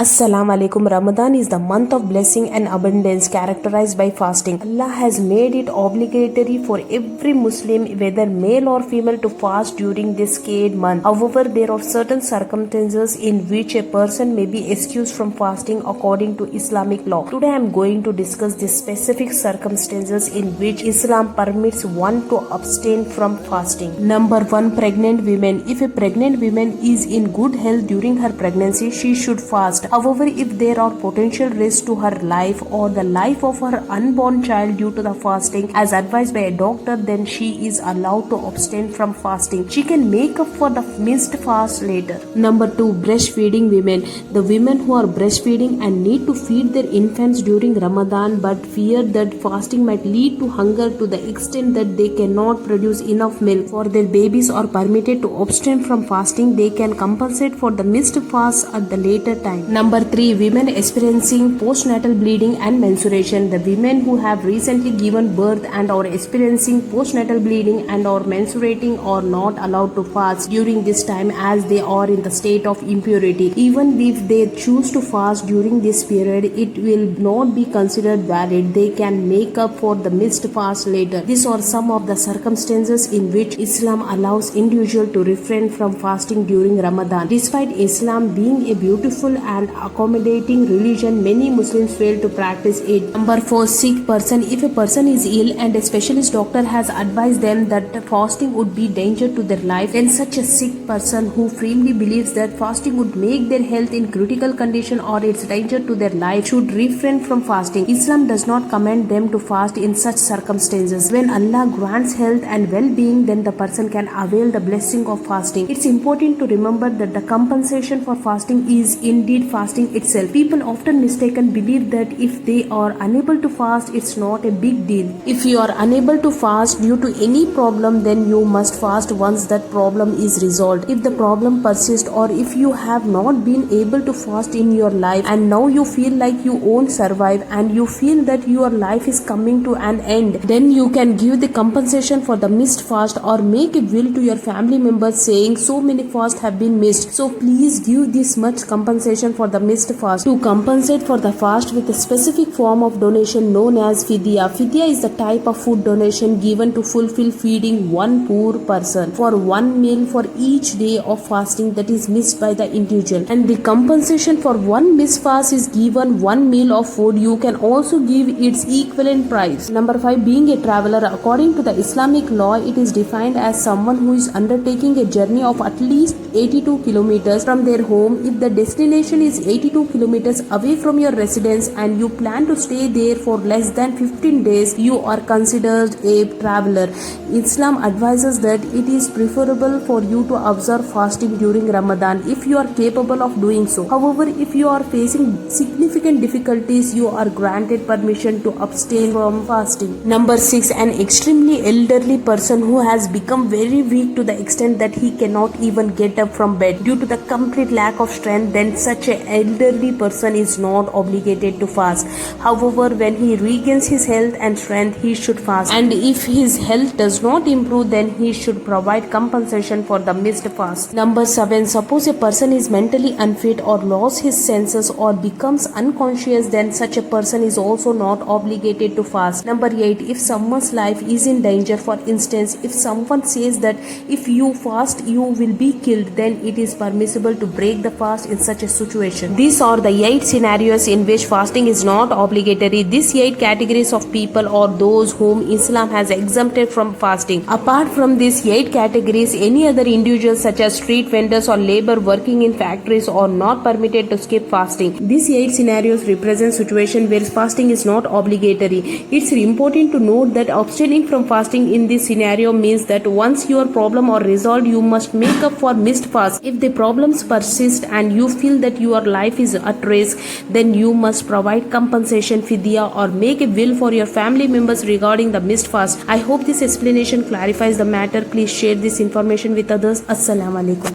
Assalamu alaikum. Ramadan is the month of blessing and abundance characterized by fasting. Allah has made it obligatory for every Muslim, whether male or female, to fast during this sacred month. However, there are certain circumstances in which a person may be excused from fasting according to Islamic law. Today I am going to discuss the specific circumstances in which Islam permits one to abstain from fasting. Number 1. Pregnant women. If a pregnant woman is in good health during her pregnancy, she should fast. However, if there are potential risks to her life or the life of her unborn child due to the fasting as advised by a doctor, then she is allowed to abstain from fasting. She can make up for the missed fast later. Number 2. Breastfeeding women. The women who are breastfeeding and need to feed their infants during Ramadan but fear that fasting might lead to hunger to the extent that they cannot produce enough milk for their babies are permitted to abstain from fasting. They can compensate for the missed fast at the later time. Number 3. Women experiencing postnatal bleeding and menstruation. The women who have recently given birth and are experiencing postnatal bleeding and are menstruating are not allowed to fast during this time as they are in the state of impurity. Even if they choose to fast during this period, it will not be considered valid. They can make up for the missed fast later. These are some of the circumstances in which Islam allows individuals to refrain from fasting during Ramadan. Despite Islam being a beautiful and accommodating religion, many Muslims fail to practice it. Number 4. Sick person. If a person is ill and a specialist doctor has advised them that fasting would be danger to their life, then such a sick person who firmly believes that fasting would make their health in critical condition or it's danger to their life should refrain from fasting. Islam does not command them to fast in such circumstances. When Allah grants health and well-being, then the person can avail the blessing of fasting. It's important to remember that the compensation for fasting is indeed fasting itself. People often mistaken believe that if they are unable to fast, it's not a big deal. If you are unable to fast due to any problem, then you must fast once that problem is resolved. If the problem persists or if you have not been able to fast in your life and now you feel like you won't survive and you feel that your life is coming to an end, then you can give the compensation for the missed fast or make a will to your family members saying so many fasts have been missed, so please give this much compensation for the missed fast. To compensate for the fast with a specific form of donation known as fidya. Fidya is the type of food donation given to fulfill feeding one poor person for one meal for each day of fasting that is missed by the individual, and the compensation for one missed fast is given one meal of food. You can also give its equivalent price. Number 5. Being a traveler. According to the Islamic law, it is defined as someone who is undertaking a journey of at least 82 kilometers from their home. If the destination is 82 kilometers away from your residence and you plan to stay there for less than 15 days, you are considered a traveler. Islam advises that it is preferable for you to observe fasting during Ramadan if you are capable of doing so. However, if you are facing significant difficulties, you are granted permission to abstain from fasting. Number 6. An extremely elderly person who has become very weak to the extent that he cannot even get up from bed due to the complete lack of strength, then such an elderly person is not obligated to fast. However, when he regains his health and strength, he should fast, and if his health does not improve, then he should provide compensation for the missed fast. Number 7. Suppose a person is mentally unfit or lost his senses or becomes unconscious, then such a person is also not obligated to fast. Number 8. If someone's life is in danger, for instance, if someone says that if you fast you will be killed, then it is permissible to break the fast in such a situation. These are the 8 scenarios in which fasting is not obligatory. These 8 categories of people are those whom Islam has exempted from fasting. Apart from these 8 categories, any other individuals such as street vendors or labor working in factories are not permitted to skip fasting. These 8 scenarios represent situations where fasting is not obligatory. It's important to note that abstaining from fasting in this scenario means that once your problem are resolved, you must make up for missed fast. If the problems persist and you feel that your life is at risk, then you must provide compensation, fidya, or make a will for your family members regarding the missed fast. I hope this explanation clarifies the matter. Please share this information with others. Assalamu alaikum.